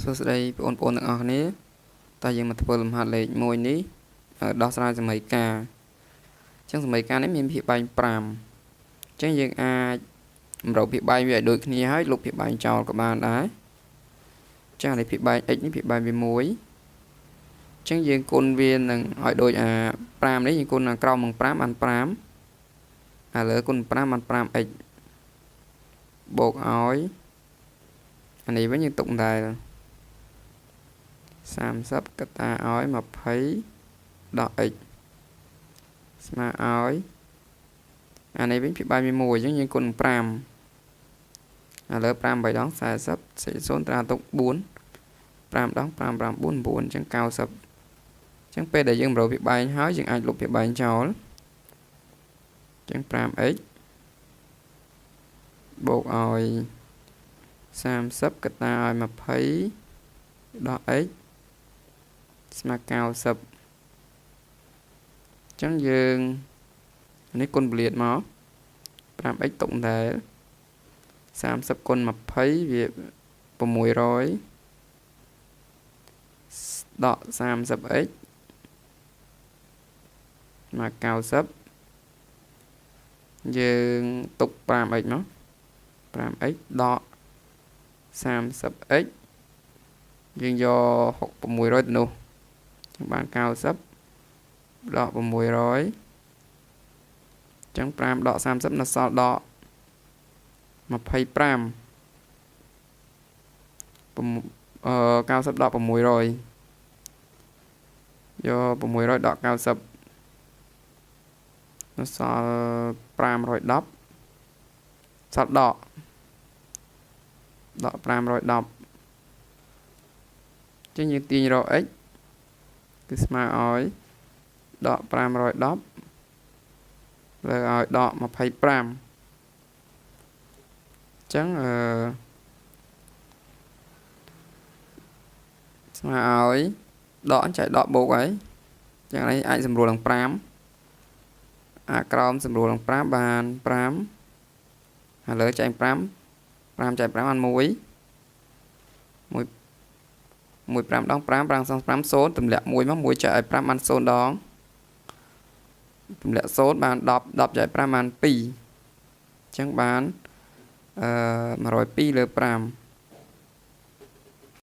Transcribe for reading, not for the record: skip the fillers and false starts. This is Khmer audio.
សួស្តីបងប្អូនទាំងអស់គ្នាតើយើងមកធ្វើលំហាត់លេខ1នេះដោះស្រាយសមីការអញ្ចឹងសមីការនេះមានភាពបែង5អញ្ចឹងយើងអាចតម្រូវភាពបែងវាឲ្យដូចគ្នាហើយលុបភាពបែងចោលក៏បានដែរអញ្ចឹងនេះភាពបែង x នេះភាពបែងវា1អញ្ចឹងយើងគុណវានឹងឲ្យដូច5នេះយើងគុណក្រោមនឹង5បាន5ហើយលើគុណ5បាន 5x បូកឲ្យអានេះវិញយើងទុកដែរ30កតាឲ្យ20ដក x ស្មើឲ្យអានេះវិញភាពបែងវា1អញ្ចឹងយើងគុណ5ឥឡូវ5 3ដង40សេច0ត្រាទុក4 5ដង5 5 4 9អញ្ចឹង90អញ្ចឹងពេលដែលយើងប្រោភាពបែងហើយយើងអាចលុបភាពបែងចោលអញ្ចឹង 5x បូកឲ្យ30កតាឲ្យ20ដក x ស្មើ90អញ្ចឹងយើងនេះគុណពលាតមក 5x ទុកដែរ30គុណ20វា600ដក 30x មក90យើងទុក 5x មក 5x ដក 30x យើងយក600ទៅនោះបាន90ដក600ចឹង5ដក30នៅសល់ដក25 90ដក600យក600ដក90នៅសល់510សល់ដក510ចឹងយើងទាញរក x គឺស្មើឲ្យដក510លើឲ្យដក25ចឹងស្មើឲ្យដកចែកដកបូកហើយចឹងនេះអាចសម្រួលនឹង5ក្រោមសម្រួលនឹង5បាន5ហើយលើចែក5 5ចែក5បាន1 5ដង5 5សង5 0ទម្លាក់1មក1ចែកឲ្យ5បាន0ដងទម្លាក់0បាន10 10ចែក5បាន2អញ្ចឹងបាន102លើ5